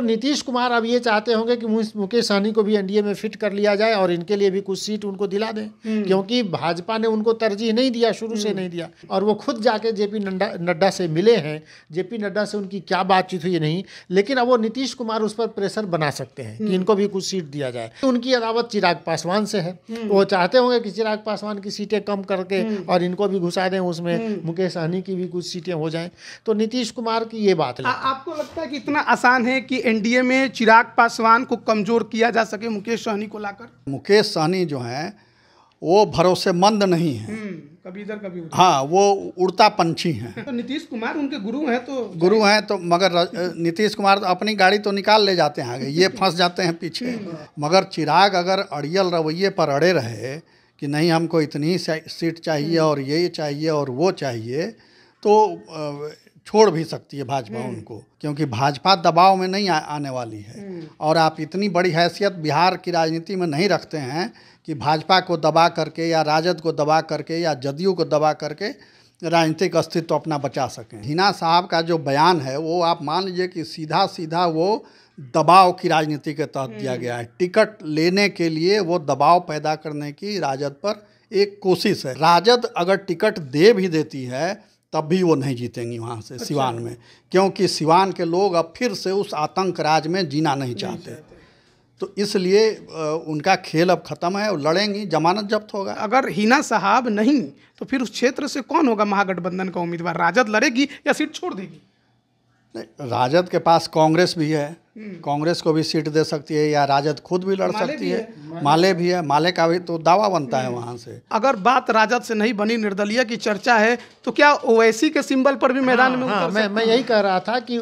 नीतीश कुमार अब ये चाहते होंगे कि मुकेश सहनी को भी एनडीए में फिट कर लिया जाए और इनके लिए भी कुछ सीट उनको दिला दें, क्योंकि भाजपा ने उनको तरजीह नहीं दिया, शुरू से नहीं दिया। और वो खुद जाके जेपी नड्डा से मिले हैं, जेपी नड्डा से उनकी क्या बातचीत हुई नहीं, लेकिन अब वो नीतीश कुमार उस पर प्रेशर बना सकते हैं कि इनको भी कुछ सीट दिया जाए। उनकी अदावत चिराग पासवान से है, वो चाहते होंगे कि चिराग पासवान की सीटें कम करके और इनको भी घुसा दें उसमें, मुकेश सहनी की भी कुछ सीटें हो जाएं। तो नीतीश कुमार की ये बात है। आपको लगता है कि इतना आसान है कि एनडीए में चिराग पासवान को कमजोर किया जा सके मुकेश सहनी को लाकर? मुकेश सहनी जो है वो भरोसेमंद नहीं है, कभी इधर कभी उधर। हाँ, वो उड़ता पंछी हैं। तो नीतीश कुमार उनके गुरु हैं तो मगर नीतीश कुमार तो अपनी गाड़ी तो निकाल ले जाते हैं आगे, ये फंस जाते हैं पीछे। मगर चिराग अगर अड़ियल रवैये पर अड़े रहे कि नहीं हमको इतनी सीट चाहिए और ये चाहिए और वो चाहिए, तो छोड़ भी सकती है भाजपा उनको, क्योंकि भाजपा दबाव में नहीं आने वाली है। और आप इतनी बड़ी हैसियत बिहार की राजनीति में नहीं रखते हैं कि भाजपा को दबा करके या राजद को दबा करके या जदयू को दबा करके राजनीतिक अस्तित्व अपना बचा सकें। हिना साहब का जो बयान है वो आप मान लीजिए कि सीधा सीधा वो दबाव की राजनीति के तहत दिया गया है। टिकट लेने के लिए वो दबाव पैदा करने की राजद पर एक कोशिश है। राजद अगर टिकट दे भी देती है तब भी वो नहीं जीतेंगी वहाँ से, सिवान में, क्योंकि सिवान के लोग अब फिर से उस आतंक राज में जीना नहीं चाहते। तो इसलिए उनका खेल अब खत्म है, वो लड़ेंगी, जमानत जब्त होगा। अगर हिना साहब नहीं तो फिर उस क्षेत्र से कौन होगा महागठबंधन का उम्मीदवार? राजद लड़ेगी या सीट छोड़ देगी? नहीं, राजद के पास कांग्रेस भी है, कांग्रेस को भी सीट दे सकती है, या राजद खुद भी लड़ सकती है। माले भी है, माले का भी तो दावा बनता है वहाँ से। अगर बात राजद से नहीं बनी, निर्दलीय की चर्चा है, तो क्या ओवैसी के सिंबल पर भी मैदान में उतर सकते हैं? मैं यही कह रहा था कि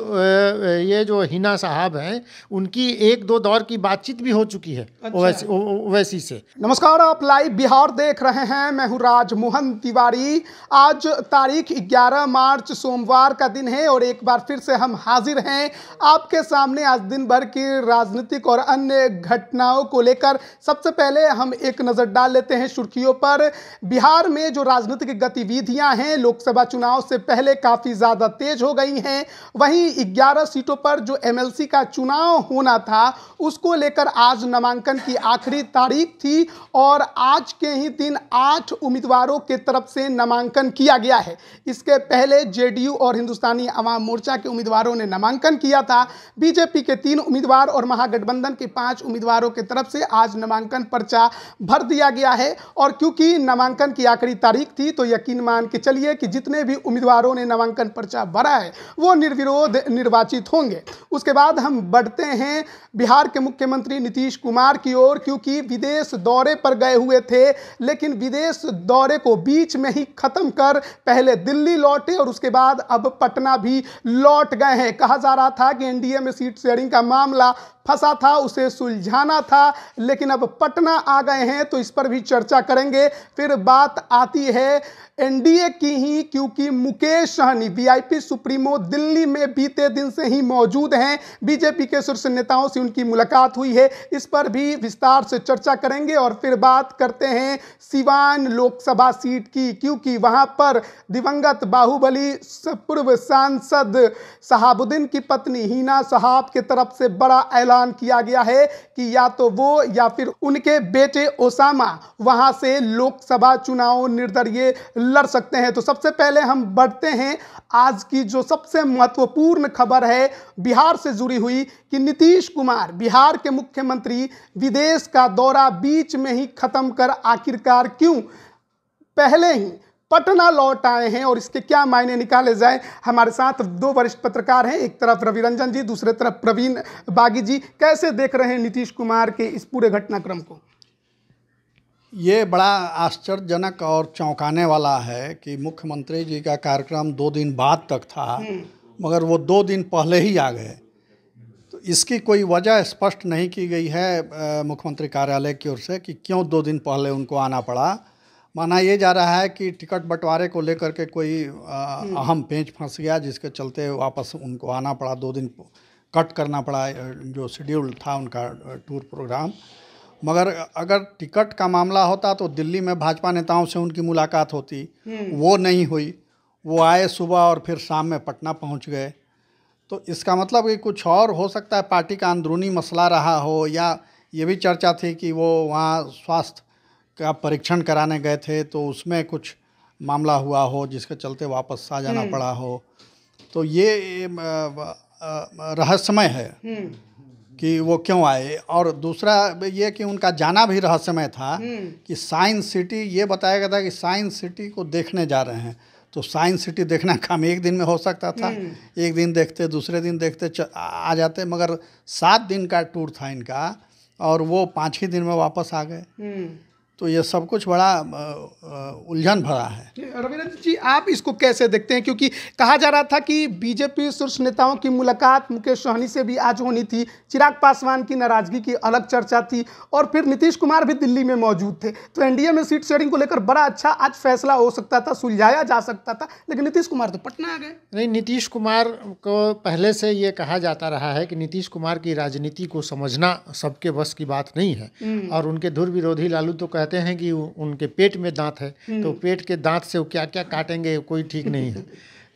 ये जो हिना साहब हैं उनकी एक दो दौर की बातचीत भी हो चुकी है ओवैसी से। नमस्कार, आप लाइव बिहार देख रहे हैं, मैं हूँ राजमोहन तिवारी। आज तारीख 11 मार्च सोमवार का दिन है और एक बार फिर से हम हाजिर हैं आपके सामने आज दिन भर की राजनीतिक और अन्य घटनाओं को लेकर। सबसे पहले हम एक नजर डाल लेते हैं सुर्खियों पर। बिहार में जो राजनीतिक गतिविधियां हैं लोकसभा चुनाव से पहले काफी ज्यादा तेज हो गई हैं। वहीं 11 सीटों पर जो एमएलसी का चुनाव होना था उसको लेकर आज नामांकन की आखिरी तारीख थी और आज के ही दिन 8 उम्मीदवारों के तरफ से नामांकन किया गया है। इसके पहले जेडीयू और हिंदुस्तानी अवाम मोर्चा के उम्मीदवारों ने नामांकन किया था। बीजेपी के 3 उम्मीदवार और महागठबंधन के 5 उम्मीदवारों की तरफ से आज नामांकन पर्चा भर दिया गया है। और क्योंकि नामांकन की आखिरी तारीख थी तो यकीन मान के चलिए कि जितने भी उम्मीदवारों ने नामांकन पर्चा भरा है वो निर्विरोध निर्वाचित होंगे। उसके बाद हम बढ़ते हैं बिहार के मुख्यमंत्री नीतीश कुमार की ओर, क्योंकि विदेश दौरे पर गए हुए थे लेकिन विदेश दौरे को बीच में ही खत्म कर पहले दिल्ली लौटे और उसके बाद अब पटना भी लौट गए हैं। कहा जा रहा था कि एनडीए में सीट शेयरिंग का मामला फंसा था, उसे सुलझाना था, लेकिन अब पटना आ गए हैं तो इस पर भी चर्चा करेंगे। फिर बात आती है एनडीए की ही, क्योंकि मुकेश सहनी वीआईपी सुप्रीमो दिल्ली में बीते दिन से ही मौजूद हैं। बीजेपी के शीर्ष नेताओं से उनकी मुलाकात हुई है, इस पर भी विस्तार से चर्चा करेंगे। और फिर बात करते हैं सिवान लोकसभा सीट की, क्योंकि वहां पर दिवंगत बाहुबली पूर्व सांसद शहाबुद्दीन की पत्नी हिना साहब की तरफ से बड़ा ऐलान किया गया है कि या तो वो या फिर उनके बेटे ओसामा वहां से लोकसभा चुनाव निर्दलीय लड़ सकते हैं। तो सबसे पहले हम बढ़ते हैं आज की जो सबसे महत्वपूर्ण खबर है बिहार से जुड़ी हुई कि नीतीश कुमार बिहार के मुख्यमंत्री विदेश का दौरा बीच में ही खत्म कर आखिरकार क्यों पहले ही पटना लौट आए हैं और इसके क्या मायने निकाले जाए। हमारे साथ 2 वरिष्ठ पत्रकार हैं, एक तरफ रवि रंजन जी, दूसरे तरफ प्रवीण बागी जी। कैसे देख रहे हैं नीतीश कुमार के इस पूरे घटनाक्रम को? ये बड़ा आश्चर्यजनक और चौंकाने वाला है कि मुख्यमंत्री जी का कार्यक्रम 2 दिन बाद तक था मगर वो 2 दिन पहले ही आ गए। तो इसकी कोई वजह स्पष्ट नहीं की गई है मुख्यमंत्री कार्यालय की ओर से कि क्यों 2 दिन पहले उनको आना पड़ा। माना ये जा रहा है कि टिकट बंटवारे को लेकर के कोई अहम पेंच फंस गया जिसके चलते वापस उनको आना पड़ा, 2 दिन कट करना पड़ा जो शेड्यूल था उनका टूर प्रोग्राम। मगर अगर टिकट का मामला होता तो दिल्ली में भाजपा नेताओं से उनकी मुलाकात होती, वो नहीं हुई। वो आए सुबह और फिर शाम में पटना पहुंच गए। तो इसका मतलब कि कुछ और हो सकता है, पार्टी का अंदरूनी मसला रहा हो, या ये भी चर्चा थी कि वो वहाँ स्वास्थ्य का परीक्षण कराने गए थे तो उसमें कुछ मामला हुआ हो जिसके चलते वापस आ जाना पड़ा हो। तो ये रहस्यमय है कि वो क्यों आए। और दूसरा ये कि उनका जाना भी रहस्यमय था कि साइंस सिटी, ये बताया गया था कि साइंस सिटी को देखने जा रहे हैं। तो साइंस सिटी देखना काम एक दिन में हो सकता था, एक दिन देखते, दूसरे दिन देखते आ जाते, मगर 7 दिन का टूर था इनका और वो 5 ही दिन में वापस आ गए। तो ये सब कुछ बड़ा उलझन भरा है। रविरंजन जी, आप इसको कैसे देखते हैं? क्योंकि कहा जा रहा था कि बीजेपी शीर्ष नेताओं की मुलाकात मुकेश सहनी से भी आज होनी थी, चिराग पासवान की नाराजगी की अलग चर्चा थी, और फिर नीतीश कुमार भी दिल्ली में मौजूद थे। तो एनडीए में सीट शेयरिंग को लेकर बड़ा अच्छा आज फैसला हो सकता था, सुलझाया जा सकता था, लेकिन नीतीश कुमार तो पटना आ गए। नहीं, नीतीश कुमार को पहले से ये कहा जाता रहा है कि नीतीश कुमार की राजनीति को समझना सबके बस की बात नहीं है। और उनके धुर विरोधी लालू तो कहते हैं कि उनके पेट में दांत है, तो पेट के दांत से वो क्या क्या काटेंगे कोई ठीक नहीं है।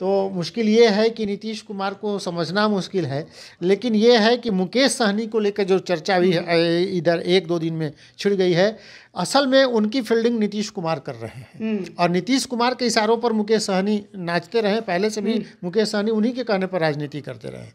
तो मुश्किल ये है कि नीतीश कुमार को समझना मुश्किल है। लेकिन ये है कि मुकेश सहनी को लेकर जो चर्चा भी इधर 1-2 दिन में छिड़ गई है, असल में उनकी फील्डिंग नीतीश कुमार कर रहे हैं। और नीतीश कुमार के इशारों पर मुकेश सहनी नाचते रहे, पहले से भी मुकेश सहनी उन्हीं के कहने पर राजनीति करते रहे।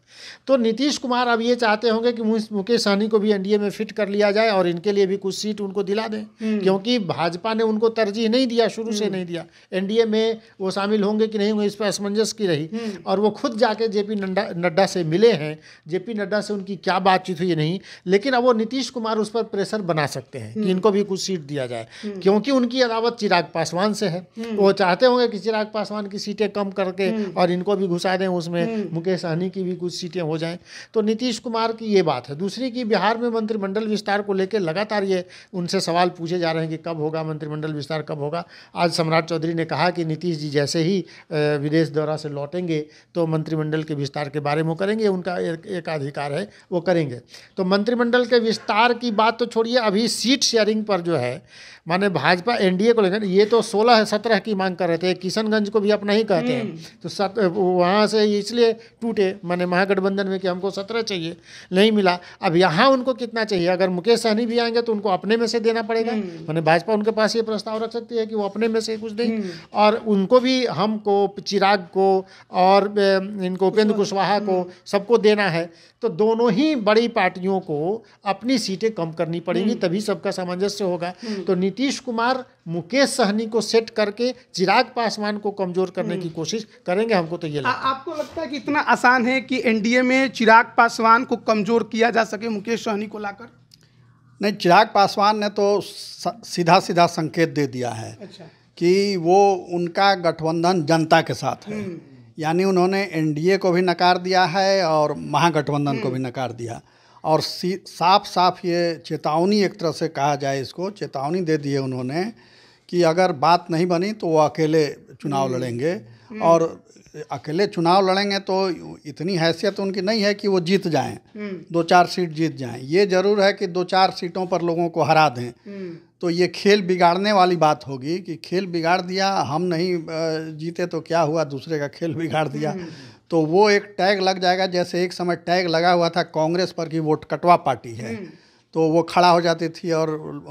तो नीतीश कुमार अब ये चाहते होंगे कि मुकेश सहनी को भी एनडीए में फिट कर लिया जाए और इनके लिए भी कुछ सीट उनको दिला दें, क्योंकि भाजपा ने उनको तरजीह नहीं दिया, शुरू से नहीं दिया। एनडीए में वो शामिल होंगे कि नहीं होंगे इस पर असमंजस की रही। और वो खुद जाके जेपी नड्डा से मिले हैं, जेपी नड्डा से उनकी क्या बातचीत हुई नहीं, लेकिन अब वो नीतीश कुमार उस पर प्रेशर बना सकते हैं कि इनको भी कुछ सीट दिया जाए, क्योंकि उनकी अदावत चिराग पासवान से है। वो चाहते होंगे कि चिराग पासवान की सीटें कम करके और इनको भी घुसा दें उसमें, मुकेश सहनी की भी कुछ सीटें हो जाएं। तो नीतीश कुमार की ये बात है। दूसरी की बिहार में मंत्रिमंडल विस्तार को लेकर लगातार ये उनसे सवाल पूछे जा रहे हैं कि कब होगा मंत्रिमंडल विस्तार, कब होगा। आज सम्राट चौधरी ने कहा कि नीतीश जी जैसे ही विदेश दौरा से लौटेंगे तो मंत्रिमंडल के विस्तार के बारे में करेंगे, उनका एक अधिकार है, वो करेंगे। तो मंत्रिमंडल के विस्तार की बात तो छोड़िए, अभी सीट शेयरिंग पर जो है, माने भाजपा एनडीए को लेकर ये तो 16-17 की मांग कर रहे थे, किशनगंज को भी अपना ही कहते हैं, तो वहाँ से इसलिए टूटे, माने महागठबंधन में कि हमको 17 चाहिए, नहीं मिला। अब यहाँ उनको कितना चाहिए? अगर मुकेश सहनी भी आएंगे तो उनको अपने में से देना पड़ेगा। माने भाजपा उनके पास ये प्रस्ताव रख सकती है कि वो अपने में से कुछ दें, और उनको भी, हमको, चिराग को और इनको उपेंद्र कुशवाहा को, सबको देना है। तो दोनों ही बड़ी पार्टियों को अपनी सीटें कम करनी पड़ेंगी, तभी सबका सामंजस्य होगा। तो नीतीश कुमार मुकेश सहनी को सेट करके चिराग पासवान को कमजोर करने की कोशिश करेंगे, हमको तो ये लगता है। आपको लगता है कि इतना आसान है कि एनडीए में चिराग पासवान को कमजोर किया जा सके मुकेश सहनी को लाकर? नहीं, चिराग पासवान ने तो सीधा सीधा संकेत दे दिया है कि वो उनका गठबंधन जनता के साथ है। यानी उन्होंने एनडीए को भी नकार दिया है और महागठबंधन को भी नकार दिया, और साफ साफ ये चेतावनी, एक तरह से कहा जाए इसको, चेतावनी दे दी है उन्होंने कि अगर बात नहीं बनी तो वो अकेले चुनाव लड़ेंगे। और अकेले चुनाव लड़ेंगे तो इतनी हैसियत उनकी नहीं है कि वो जीत जाएं, 2-4 सीट जीत जाएं। ये ज़रूर है कि 2-4 सीटों पर लोगों को हरा दें। तो ये खेल बिगाड़ने वाली बात होगी कि खेल बिगाड़ दिया, हम नहीं जीते तो क्या हुआ, दूसरे का खेल बिगाड़ दिया। तो वो एक टैग लग जाएगा, जैसे एक समय टैग लगा हुआ था कांग्रेस पर कि वोट कटवा पार्टी है, तो वो खड़ा हो जाती थी और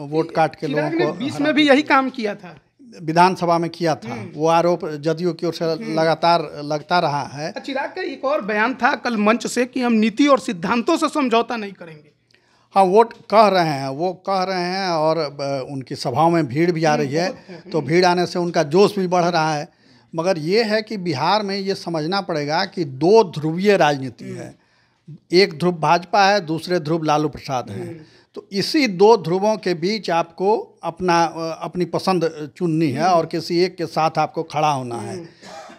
वोट काट के लोगों को। 20 में भी यही काम किया था, विधानसभा में किया था। वो आरोप जदयू की ओर से लगातार लगता रहा है। चिराग का एक और बयान था कल मंच से कि हम नीति और सिद्धांतों से समझौता नहीं करेंगे। हाँ, वोट कह रहे हैं, वो कह रहे हैं, और उनकी सभाओं में भीड़ भी आ रही है, तो भीड़ आने से उनका जोश भी बढ़ रहा है। मगर ये है कि बिहार में ये समझना पड़ेगा कि 2 ध्रुवीय राजनीति है। एक ध्रुव भाजपा है, दूसरे ध्रुव लालू प्रसाद हैं। तो इसी 2 ध्रुवों के बीच आपको अपनी पसंद चुननी है और किसी एक के साथ आपको खड़ा होना है।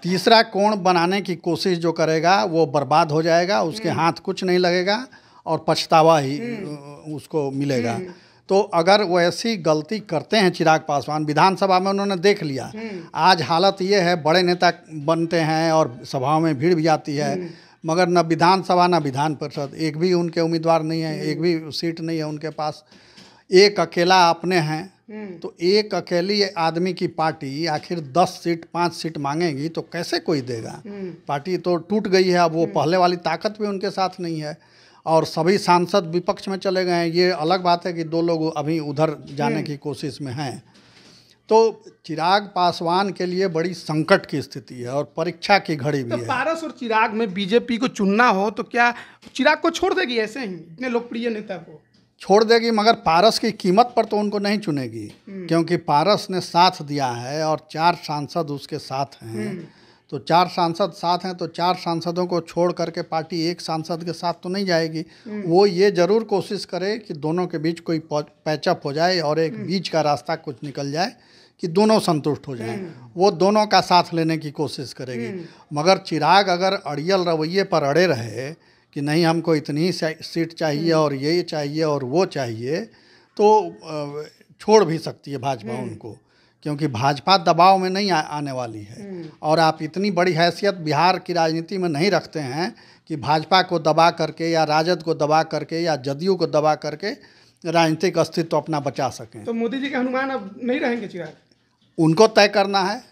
तीसरा कोण बनाने की कोशिश जो करेगा वो बर्बाद हो जाएगा, उसके हाथ कुछ नहीं लगेगा और पछतावा ही उसको मिलेगा। तो अगर वो ऐसी गलती करते हैं चिराग पासवान, विधानसभा में उन्होंने देख लिया, आज हालत ये है, बड़े नेता बनते हैं और सभाओं में भीड़ भी आती है, मगर न विधानसभा न विधान परिषद, एक भी उनके उम्मीदवार नहीं है, एक भी सीट नहीं है उनके पास। एक अकेला अपने हैं तो एक अकेली आदमी की पार्टी आखिर 10 सीट 5 सीट मांगेगी तो कैसे कोई देगा। पार्टी तो टूट गई है, अब वो पहले वाली ताकत भी उनके साथ नहीं है और सभी सांसद विपक्ष में चले गए हैं। ये अलग बात है कि 2 लोग अभी उधर जाने की कोशिश में हैं। तो चिराग पासवान के लिए बड़ी संकट की स्थिति है और परीक्षा की घड़ी भी तो है। पारस और चिराग में बीजेपी को चुनना हो तो क्या चिराग को छोड़ देगी ऐसे ही इतने लोकप्रिय नेता को? छोड़ देगी, मगर पारस की कीमत पर तो उनको नहीं चुनेगी, क्योंकि पारस ने साथ दिया है और 4 सांसद उसके साथ हैं। तो 4 सांसद साथ हैं तो 4 सांसदों को छोड़ करके पार्टी एक सांसद के साथ तो नहीं जाएगी। वो ये जरूर कोशिश करे कि दोनों के बीच कोई पैचअप हो जाए और एक बीच का रास्ता कुछ निकल जाए कि दोनों संतुष्ट हो जाएं। वो दोनों का साथ लेने की कोशिश करेगी। मगर चिराग अगर अड़ियल रवैये पर अड़े रहे कि नहीं हमको इतनी ही सीट चाहिए और ये चाहिए और वो चाहिए, तो छोड़ भी सकती है भाजपा उनको, क्योंकि भाजपा दबाव में नहीं आने वाली है। और आप इतनी बड़ी हैसियत बिहार की राजनीति में नहीं रखते हैं कि भाजपा को दबा करके या राजद को दबा करके या जदयू को दबा करके राजनीतिक अस्तित्व अपना बचा सकें। तो मोदी जी के हनुमान अब नहीं रहेंगे चिराग? उनको तय करना है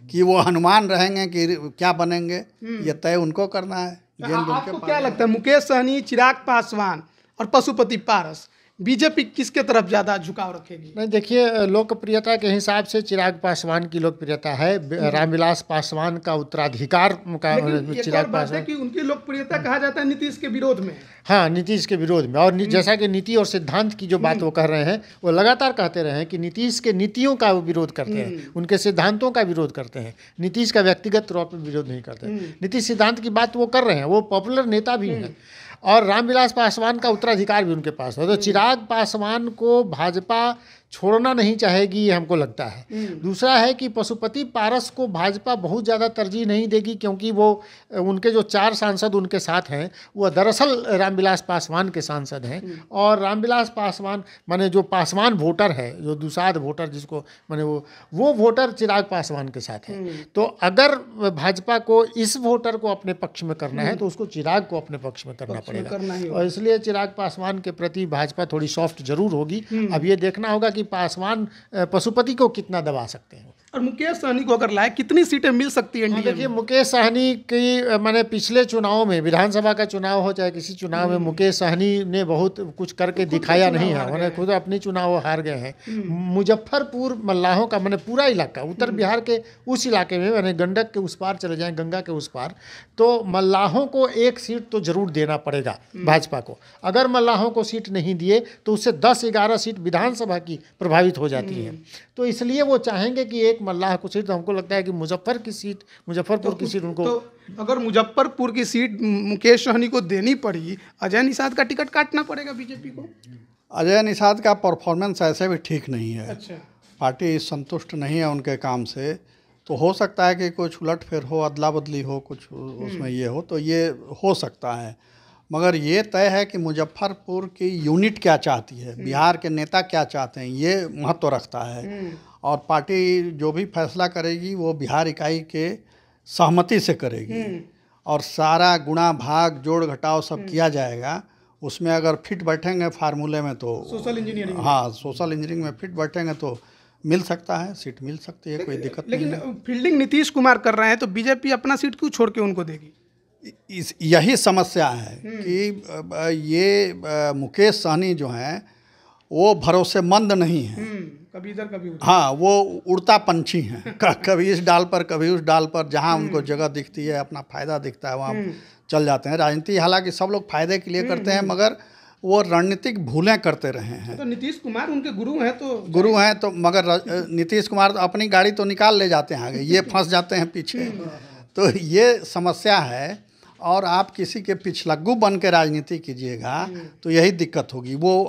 कि वो हनुमान रहेंगे कि क्या बनेंगे, ये तय उनको करना है। आपको क्या लगता है मुकेश सहनी, चिराग पासवान और पशुपति पारस, बीजेपी किसके तरफ ज़्यादा झुकाव रखेगी? नहीं, देखिए लोकप्रियता के हिसाब से चिराग पासवान की लोकप्रियता है। रामविलास पासवान का उत्तराधिकार का चिराग पासवान की उनकी लोकप्रियता कहा जाता है नीतीश के विरोध में। हाँ, नीतीश के विरोध में। और जैसा कि नीति और सिद्धांत की जो बात वो कह रहे हैं, वो लगातार कहते रहे हैं कि नीतीश के नीतियों का वो विरोध करते हैं, उनके सिद्धांतों का विरोध करते हैं। नीतीश का व्यक्तिगत तौर पर विरोध नहीं करते। नीतीश सिद्धांत की बात वो कर रहे हैं, वो पॉपुलर नेता भी हैं। और रामविलास पासवान का उत्तराधिकार भी उनके पास है। तो चिराग पासवान को भाजपा छोड़ना नहीं चाहेगी, ये हमको लगता है। दूसरा है कि पशुपति पारस को भाजपा बहुत ज़्यादा तरजीह नहीं देगी, क्योंकि वो उनके जो 4 सांसद उनके साथ हैं वो दरअसल रामविलास पासवान के सांसद हैं। और रामविलास पासवान माने जो पासवान वोटर है, जो दुसाध वोटर जिसको माने वो वोटर चिराग पासवान के साथ है। तो अगर भाजपा को इस वोटर को अपने पक्ष में करना है तो उसको चिराग को अपने पक्ष में करना पड़ेगा। और इसलिए चिराग पासवान के प्रति भाजपा थोड़ी सॉफ्ट जरूर होगी। अब ये देखना होगा कि पासवान पशुपति को कितना दबा सकते हैं। और मुकेश सहनी को अगर लाए कितनी सीटें मिल सकती है? देखिए मुकेश सहनी की माने पिछले चुनाव में, विधानसभा का चुनाव हो चाहे किसी चुनाव में, मुकेश सहनी ने बहुत कुछ करके दिखाया नहीं है। उन्होंने खुद अपनी चुनाव हार गए हैं। मुजफ्फरपुर मल्लाहों का मैंने पूरा इलाका, उत्तर बिहार के उस इलाके में, मैंने गंडक के उस पार चले जाएं, गंगा के उस पार, तो मल्लाहों को 1 सीट तो जरूर देना पड़ेगा भाजपा को। अगर मल्लाहों को सीट नहीं दिए तो उससे 10-11 सीट विधानसभा की प्रभावित हो जाती है। तो इसलिए वो चाहेंगे कि एक मल्लाह को सीट, तो हमको लगता है कि मुजफ्फरपुर की सीट उनको। तो अगर मुजफ्फरपुर की सीट मुकेश सहनी को देनी पड़ी, अजय निषाद का टिकट काटना पड़ेगा बीजेपी को। अजय निषाद का परफॉर्मेंस ऐसे भी ठीक नहीं है। अच्छा। पार्टी संतुष्ट नहीं है उनके काम से, तो हो सकता है कि कुछ उलटफेर हो, अदला बदली हो, कुछ उसमें ये हो, तो ये हो सकता है। मगर ये तय है कि मुजफ्फरपुर की यूनिट क्या चाहती है, बिहार के नेता क्या चाहते हैं, ये महत्व रखता है। और पार्टी जो भी फैसला करेगी वो बिहार इकाई के सहमति से करेगी और सारा गुणा भाग जोड़ घटाव सब किया जाएगा। उसमें अगर फिट बैठेंगे फार्मूले में तो सोशल इंजीनियरिंग, हाँ सोशल इंजीनियरिंग में फिट बैठेंगे तो मिल सकता है, सीट मिल सकती है, कोई दिक्कत नहीं है। लेकिन फील्डिंग नीतीश कुमार कर रहे हैं तो बीजेपी अपना सीट क्यों छोड़ के उनको देगी? यही समस्या है कि ये मुकेश सहनी जो हैं वो भरोसेमंद नहीं है। कभी इधर कभी उधर। हाँ, वो उड़ता पंछी हैं। कभी इस डाल पर कभी उस डाल पर, जहाँ उनको जगह दिखती है, अपना फायदा दिखता है, वहाँ चल जाते हैं। राजनीति हालांकि सब लोग फायदे के लिए करते हैं, मगर वो रणनीतिक भूलें करते रहे हैं। तो नीतीश कुमार उनके गुरु हैं तो मगर नीतीश कुमार तो अपनी गाड़ी तो निकाल ले जाते हैं आगे, ये फंस जाते हैं पीछे। तो ये समस्या है। और आप किसी के पिछलग्गू बन के राजनीति कीजिएगा तो यही दिक्कत होगी। वो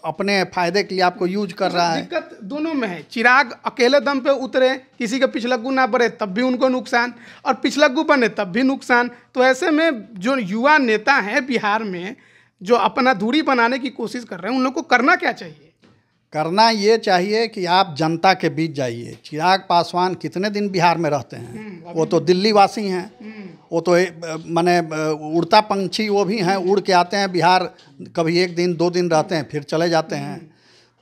अपने फायदे के लिए आपको यूज कर रहा है। दिक्कत दोनों में है। चिराग अकेले दम पे उतरे, किसी के पिछलग्गू ना बने तब भी उनको नुकसान, और पिछलग्गू बने तब भी नुकसान। तो ऐसे में जो युवा नेता हैं बिहार में जो अपना दूरी बनाने की कोशिश कर रहे हैं, उन लोग को करना क्या चाहिए? करना ये चाहिए कि आप जनता के बीच जाइए। चिराग पासवान कितने दिन बिहार में रहते हैं? वो तो दिल्ली वासी हैं। वो तो माने उड़ता पंछी वो भी हैं, उड़ के आते हैं बिहार, कभी 1 दिन 2 दिन रहते हैं फिर चले जाते हैं।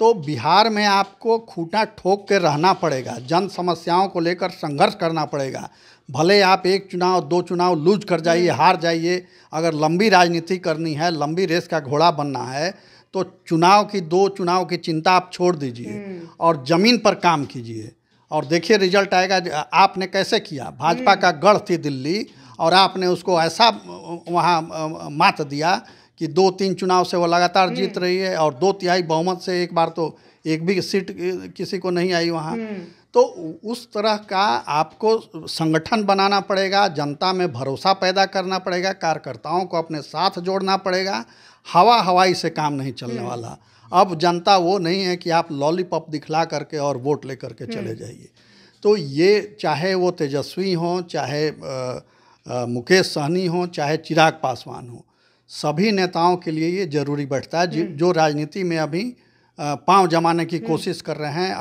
तो बिहार में आपको खूंटा ठोक के रहना पड़ेगा, जन समस्याओं को लेकर संघर्ष करना पड़ेगा। भले आप एक चुनाव 2 चुनाव लूज कर जाइए, हार जाइए, अगर लंबी राजनीति करनी है, लंबी रेस का घोड़ा बनना है, तो 2 चुनाव की चिंता आप छोड़ दीजिए और ज़मीन पर काम कीजिए और देखिए रिजल्ट आएगा। आपने कैसे किया, भाजपा का गढ़ थी दिल्ली और आपने उसको ऐसा वहाँ मात दिया कि 2-3 चुनाव से वो लगातार जीत रही है और 2/3 बहुमत से, एक बार तो एक भी सीट किसी को नहीं आई वहाँ। तो उस तरह का आपको संगठन बनाना पड़ेगा, जनता में भरोसा पैदा करना पड़ेगा, कार्यकर्ताओं को अपने साथ जोड़ना पड़ेगा। हवाई से काम नहीं चलने वाला। अब जनता वो नहीं है कि आप लॉलीपॉप दिखला करके और वोट ले करके चले जाइए। तो ये चाहे वो तेजस्वी हों, चाहे मुकेश सहनी हों, चाहे चिराग पासवान हो, सभी नेताओं के लिए ये जरूरी बैठता है। जो राजनीति में अभी पांव जमाने की कोशिश कर रहे हैं,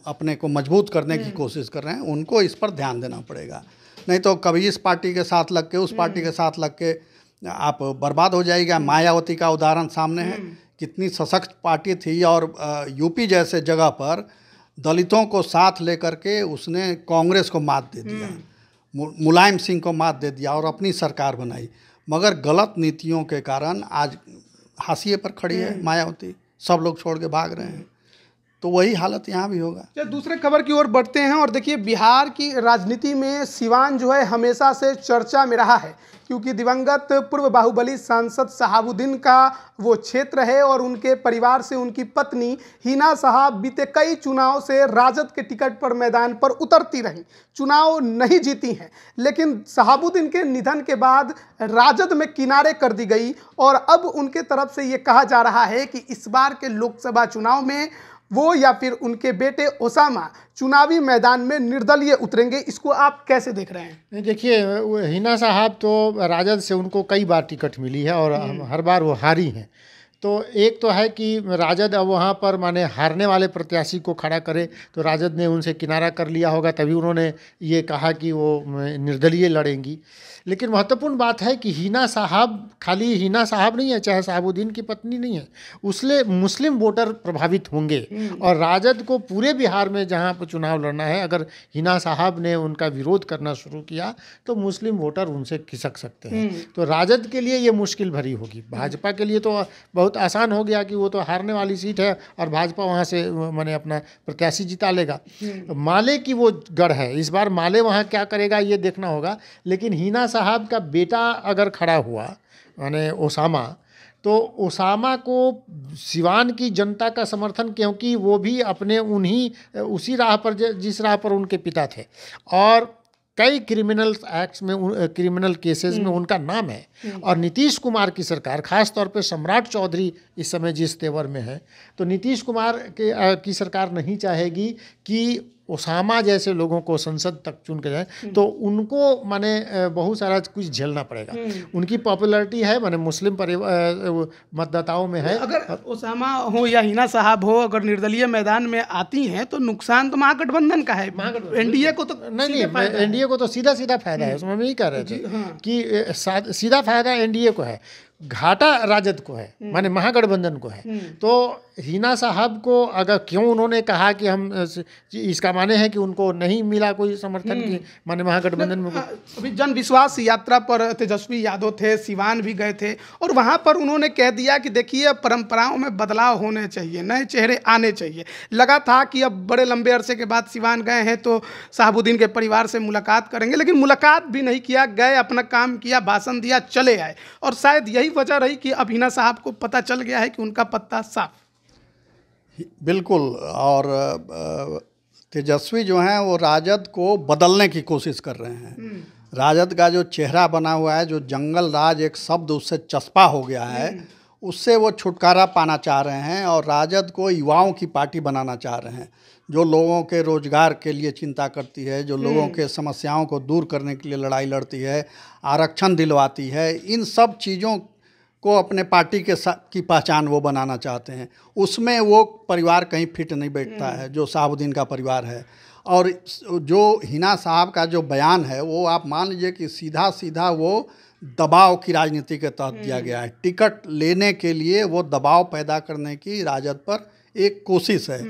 अपने को मजबूत करने की कोशिश कर रहे हैं, उनको इस पर ध्यान देना पड़ेगा। नहीं तो कभी इस पार्टी के साथ लग के, उस पार्टी के साथ लग के आप बर्बाद हो जाएगा। मायावती का उदाहरण सामने है, कितनी सशक्त पार्टी थी और यूपी जैसे जगह पर दलितों को साथ लेकर के उसने कांग्रेस को मात दे दिया, मुलायम सिंह को मात दे दिया और अपनी सरकार बनाई। मगर गलत नीतियों के कारण आज हाशिए पर खड़ी है मायावती, सब लोग छोड़ के भाग रहे हैं। तो वही हालत यहाँ भी होगा। दूसरे खबर की ओर बढ़ते हैं और देखिए बिहार की राजनीति में सिवान जो है हमेशा से चर्चा में रहा है, क्योंकि दिवंगत पूर्व बाहुबली सांसद शहाबुद्दीन का वो क्षेत्र है और उनके परिवार से उनकी पत्नी हिना साहब बीते कई चुनाव से राजद के टिकट पर मैदान पर उतरती रहीं, चुनाव नहीं जीती हैं। लेकिन शहाबुद्दीन के निधन के बाद राजद में किनारे कर दी गई और अब उनके तरफ से ये कहा जा रहा है कि इस बार के लोकसभा चुनाव में वो या फिर उनके बेटे ओसामा चुनावी मैदान में निर्दलीय उतरेंगे। इसको आप कैसे देख रहे हैं? देखिए, हिना साहब तो राजद से उनको कई बार टिकट मिली है और हर बार वो हारी हैं। तो एक तो है कि राजद अब वहाँ पर माने हारने वाले प्रत्याशी को खड़ा करे, तो राजद ने उनसे किनारा कर लिया होगा, तभी उन्होंने ये कहा कि वो निर्दलीय लड़ेंगी। लेकिन महत्वपूर्ण बात है कि हिना साहब खाली हिना साहब नहीं है, चाहे शहाबुद्दीन की पत्नी नहीं है, उससे मुस्लिम वोटर प्रभावित होंगे। और राजद को पूरे बिहार में जहाँ पर चुनाव लड़ना है, अगर हिना साहब ने उनका विरोध करना शुरू किया तो मुस्लिम वोटर उनसे खिसक सकते हैं। तो राजद के लिए ये मुश्किल भरी होगी। भाजपा के लिए तो बहुत आसान हो गया कि वो तो हारने वाली सीट है और भाजपा वहाँ से माने अपना प्रत्याशी जिता लेगा। माले की वो गढ़ है, इस बार माले वहाँ क्या करेगा ये देखना होगा। लेकिन हिना साहब का बेटा अगर खड़ा हुआ माने ओसामा, तो ओसामा को सिवान की जनता का समर्थन, क्योंकि वो भी अपने उसी राह पर जिस राह पर उनके पिता थे और कई क्रिमिनल एक्ट्स में, क्रिमिनल केसेस में उनका नाम है। और नीतीश कुमार की सरकार, खास तौर पे सम्राट चौधरी इस समय जिस तेवर में है, तो नीतीश कुमार की सरकार नहीं चाहेगी कि ओसामा जैसे लोगों को संसद तक चुन के जाए, तो उनको माने बहुत सारा कुछ झेलना पड़ेगा। उनकी पॉपुलैरिटी है माने मुस्लिम मतदाताओं में है। अगर ओसामा हो या हिना साहब हो, अगर निर्दलीय मैदान में आती हैं तो नुकसान तो महागठबंधन का है। एनडीए को तो नहीं, एनडीए को तो सीधा फायदा है। उसमें हम यही कह रहे थे कि सीधा फायदा एनडीए को है, घाटा राजद को है, माने महागठबंधन को है। तो हिना साहब को अगर क्यों उन्होंने कहा कि हम इसका माने है कि उनको नहीं मिला कोई समर्थन की माने महागठबंधन में। अभी जन विश्वास यात्रा पर तेजस्वी यादव थे, सिवान भी गए थे और वहाँ पर उन्होंने कह दिया कि देखिए परंपराओं में बदलाव होने चाहिए, नए चेहरे आने चाहिए। लगा था कि अब बड़े लंबे अरसे के बाद सिवान गए हैं तो शहाबुद्दीन के परिवार से मुलाकात करेंगे, लेकिन मुलाकात भी नहीं किया, गए अपना काम किया, भाषण दिया, चले आए। और शायद यही वजह रही कि अब हिना साहब को पता चल गया है कि उनका पत्ता साफ। बिल्कुल। और तेजस्वी जो हैं वो राजद को बदलने की कोशिश कर रहे हैं। राजद का जो चेहरा बना हुआ है, जो जंगल राज एक शब्द उससे चस्पा हो गया है, उससे वो छुटकारा पाना चाह रहे हैं और राजद को युवाओं की पार्टी बनाना चाह रहे हैं, जो लोगों के रोजगार के लिए चिंता करती है, जो लोगों के समस्याओं को दूर करने के लिए लड़ाई लड़ती है, आरक्षण दिलवाती है। इन सब चीज़ों को अपने पार्टी की पहचान वो बनाना चाहते हैं। उसमें वो परिवार कहीं फिट नहीं बैठता है जो शहाबुद्दीन का परिवार है। और जो हिना साहब का जो बयान है वो आप मान लीजिए कि सीधा सीधा वो दबाव की राजनीति के तहत दिया गया है। टिकट लेने के लिए वो दबाव पैदा करने की राजद पर एक कोशिश है।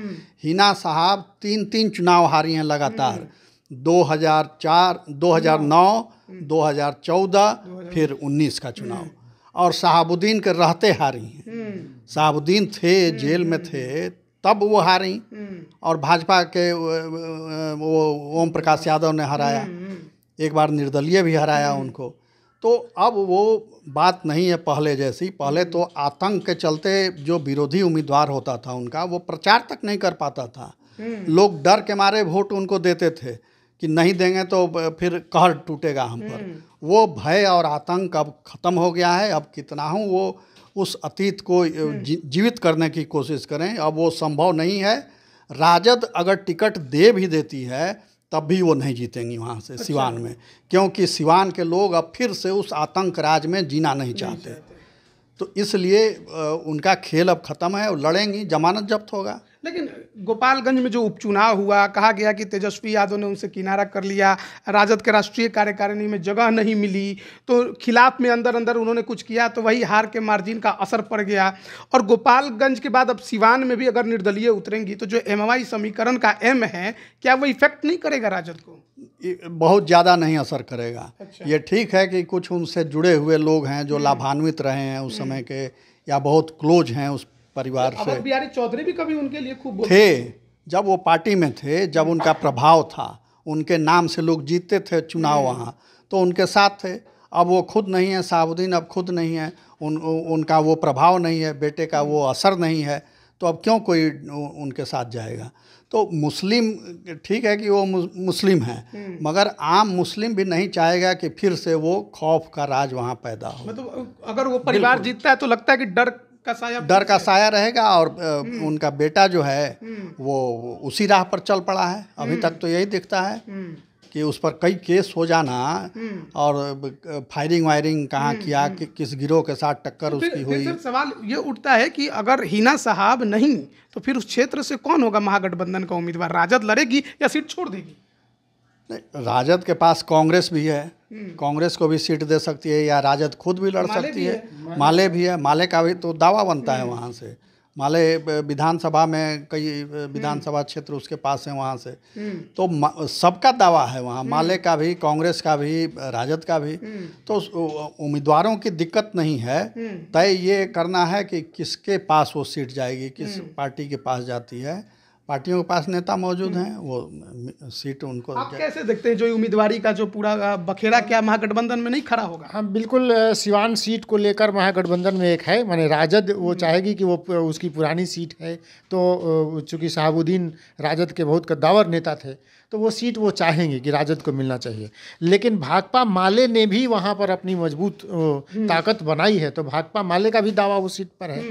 हिना साहब 3 चुनाव हारी हैं लगातार, 2004, 2009, 2014, फिर 19 का चुनाव, और शहाबुद्दीन के रहते हारी हैं। शहाबुद्दीन थे जेल में थे तब वो हारी, और भाजपा के वो ओम प्रकाश यादव ने हराया, एक बार निर्दलीय भी हराया उनको। तो अब वो बात नहीं है पहले जैसी। पहले तो आतंक के चलते जो विरोधी उम्मीदवार होता था उनका वो प्रचार तक नहीं कर पाता था। लोग डर के मारे वोट उनको देते थे कि नहीं देंगे तो फिर कहर टूटेगा हम पर। वो भय और आतंक अब ख़त्म हो गया है। अब कितना हूँ वो उस अतीत को जीवित करने की कोशिश करें, अब वो संभव नहीं है। राजद अगर टिकट दे भी देती है तब भी वो नहीं जीतेंगी वहाँ से। सिवान में, क्योंकि सिवान के लोग अब फिर से उस आतंक राज में जीना नहीं चाहते। तो इसलिए उनका खेल अब ख़त्म है, और लड़ेंगी, जमानत जब्त होगा। लेकिन गोपालगंज में जो उपचुनाव हुआ, कहा गया कि तेजस्वी यादव ने उनसे किनारा कर लिया, राजद के राष्ट्रीय कार्यकारिणी में जगह नहीं मिली, तो खिलाफ में अंदर अंदर उन्होंने कुछ किया तो वही हार के मार्जिन का असर पड़ गया। और गोपालगंज के बाद अब सिवान में भी अगर निर्दलीय उतरेंगी तो जो एमवाई समीकरण का एम है, क्या वो इफेक्ट नहीं करेगा राजद को? बहुत ज़्यादा नहीं असर करेगा। ये ठीक है कि कुछ उनसे जुड़े हुए लोग हैं जो लाभान्वित रहे हैं उस समय के, या बहुत क्लोज हैं उस परिवार से। अवध बिहारी चौधरी भी कभी उनके लिए खूब थे, जब वो पार्टी में थे, जब उनका प्रभाव था, उनके नाम से लोग जीतते थे चुनाव वहाँ, तो उनके साथ थे। अब वो खुद नहीं है, शहाबुद्दीन अब खुद नहीं है, उनका वो प्रभाव नहीं है, बेटे का वो असर नहीं है, तो अब क्यों कोई उनके साथ जाएगा? तो मुस्लिम, ठीक है कि वो मुस्लिम हैं, मगर आम मुस्लिम भी नहीं चाहेगा कि फिर से वो खौफ का राज वहाँ पैदा हो। मतलब अगर वो परिवार जीतता है तो लगता है कि डर का साया रहेगा, और उनका बेटा जो है वो उसी राह पर चल पड़ा है। अभी तक तो यही दिखता है कि उस पर कई केस हो जाना, और फायरिंग वायरिंग कहाँ किया, किस गिरोह के साथ टक्कर उसकी हुई। फिर सवाल ये उठता है कि अगर हिना साहब नहीं तो फिर उस क्षेत्र से कौन होगा महागठबंधन का उम्मीदवार? राजद लड़ेगी या सीट छोड़ देगी? राजद के पास कांग्रेस भी है, कांग्रेस को भी सीट दे सकती है, या राजद खुद भी लड़ सकती है। माले भी है, माले का भी तो दावा बनता है वहाँ से। माले विधानसभा में कई विधानसभा क्षेत्र उसके पास है वहाँ से, तो सबका दावा है वहाँ, माले का भी, कांग्रेस का भी, राजद का भी। तो उम्मीदवारों की दिक्कत नहीं है, तय ये करना है कि किसके पास वो सीट जाएगी, किस पार्टी के पास जाती है। पार्टियों के पास नेता मौजूद हैं, वो सीट उनको। आप कैसे देखते हैं जो उम्मीदवारी का जो पूरा बखेड़ा, क्या महागठबंदन में नहीं खड़ा होगा? हाँ बिल्कुल, सिवान सीट को लेकर महागठबंधन में एक है, माने राजद वो चाहेगी कि वो उसकी पुरानी सीट है, तो चूँकि शहाबुद्दीन राजद के बहुत कद्दावर नेता थे, तो वो सीट वो चाहेंगे कि राजद को मिलना चाहिए। लेकिन भाकपा माले ने भी वहाँ पर अपनी मजबूत ताकत बनाई है, तो भाकपा माले का भी दावा उस सीट पर है,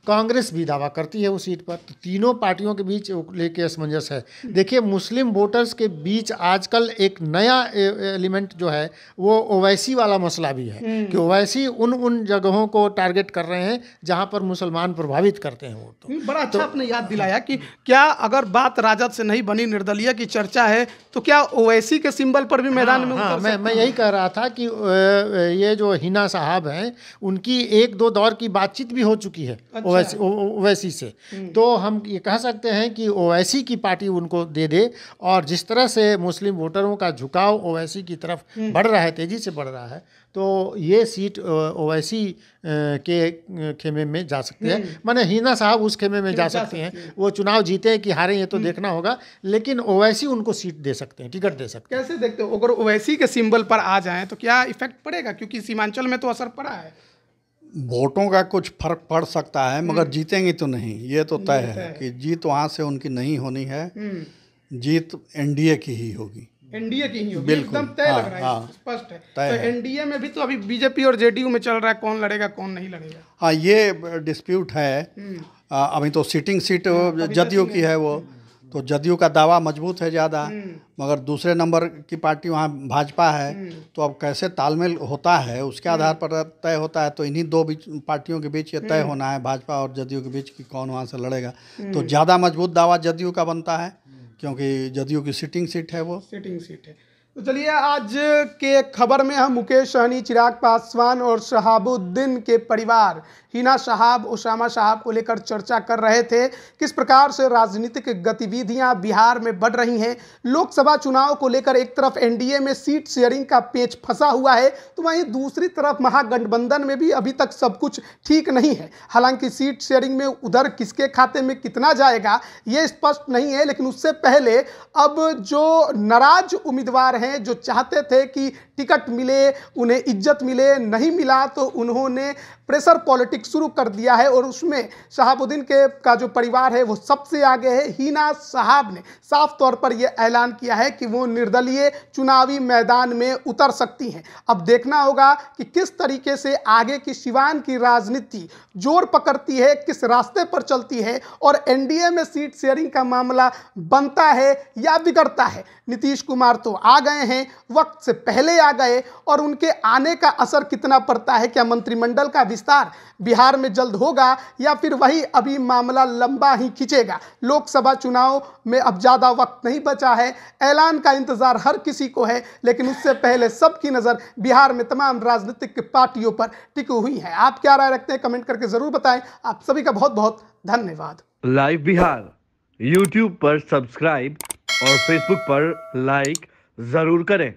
कांग्रेस भी दावा करती है उस सीट पर। तो तीनों पार्टियों के बीच लेके असमंजस है। देखिए, मुस्लिम वोटर्स के बीच आजकल एक नया एलिमेंट जो है वो ओवैसी वाला मसला भी है, कि ओवैसी उन जगहों को टारगेट कर रहे हैं जहाँ पर मुसलमान प्रभावित करते हैं वोट। तो बड़ा अच्छा आपने याद दिलाया कि क्या अगर बात राजद से नहीं बनी, निर्दलीय की चर्चा है, तो क्या ओवैसी के सिंबल पर भी मैदान में उतर सकते हैं? मैं यही कह रहा था कि ये जो हिना साहब हैं उनकी 1-2 दौर की बातचीत भी हो चुकी है ओवैसी से। तो हम ये कह सकते हैं कि ओवैसी की पार्टी उनको दे दे, और जिस तरह से मुस्लिम वोटरों का झुकाव ओवैसी की तरफ बढ़ रहा है, तेज़ी से बढ़ रहा है, तो ये सीट ओवैसी के खेमे में जा सकती है। माने हिना साहब उस खेमे में जा सकते हैं। वो चुनाव जीते कि हारे ये तो देखना होगा, लेकिन ओवैसी उनको सीट दे सकते हैं, टिकट दे सकते हैं। कैसे देखते हो, अगर ओवैसी के सिंबल पर आ जाएं तो क्या इफेक्ट पड़ेगा? क्योंकि सीमांचल में तो असर पड़ा है। वोटों का कुछ फर्क पड़ सकता है, मगर जीतेंगे तो नहीं, ये तो तय है कि जीत वहाँ से उनकी नहीं होनी है। जीत एनडीए की ही होगी, एनडीए की ही होगी, एकदम तय लग रहा है, स्पष्ट है। तो एनडीए में भी तो अभी बीजेपी और जेडीयू में चल रहा है, कौन लड़ेगा कौन नहीं लड़ेगा। हाँ, ये डिस्प्यूट है। अभी तो सिटिंग सीट जदयू की है, वो तो जदयू का दावा मजबूत है ज़्यादा, मगर दूसरे नंबर की पार्टी वहाँ भाजपा है। तो अब कैसे तालमेल होता है उसके आधार पर तय होता है। तो इन्हीं दो पार्टियों के बीच ये तय होना है, भाजपा और जदयू के बीच, कि कौन वहाँ से लड़ेगा। तो ज़्यादा मजबूत दावा जदयू का बनता है, क्योंकि जदयू की सिटिंग सीट है, वो सिटिंग सीट है। तो चलिए आज के खबर में हम मुकेश सहनी, चिराग पासवान और शहाबुद्दीन के परिवार हिना शहाब, उसामा शहाब को लेकर चर्चा कर रहे थे। किस प्रकार से राजनीतिक गतिविधियां बिहार में बढ़ रही हैं। लोकसभा चुनाव को लेकर एक तरफ एनडीए में सीट शेयरिंग का पेच फंसा हुआ है, तो वहीं दूसरी तरफ महागठबंधन में भी अभी तक सब कुछ ठीक नहीं है। हालांकि सीट शेयरिंग में उधर किसके खाते में कितना जाएगा ये स्पष्ट नहीं है, लेकिन उससे पहले अब जो नाराज उम्मीदवार हैं, जो चाहते थे कि टिकट मिले, उन्हें इज्जत मिले, नहीं मिला तो उन्होंने प्रेशर पॉलिटिक्स शुरू कर दिया है और उसमें शहाबुद्दीन का जो परिवार है वो सबसे आगे है। हिना शहाब ने साफ तौर पर यह ऐलान किया है कि वो निर्दलीय चुनावी मैदान में उतर सकती हैं। अब देखना होगा कि किस तरीके से आगे की सिवान की राजनीति जोर पकड़ती है, किस रास्ते पर चलती है और एनडीए में सीट शेयरिंग का मामला बनता है या बिगड़ता है। नीतीश कुमार तो आ गए हैं, वक्त से पहले आ गए, और उनके आने का असर कितना पड़ता है। क्या मंत्रिमंडल का विस्तार बिहार में जल्द होगा या फिर वही अभी मामला लंबा ही खींचेगा। लोकसभा चुनाव में अब ज़्यादा वक्त नहीं बचा है, ऐलान का इंतजार हर किसी को है, लेकिन उससे पहले सबकी नज़र बिहार में तमाम राजनीतिक पार्टियों पर टिकी हुई है। आप क्या राय रखते हैं, कमेंट करके ज़रूर बताएं। आप सभी का बहुत बहुत धन्यवाद। लाइव बिहार यूट्यूब पर सब्सक्राइब और फेसबुक पर लाइक जरूर करें।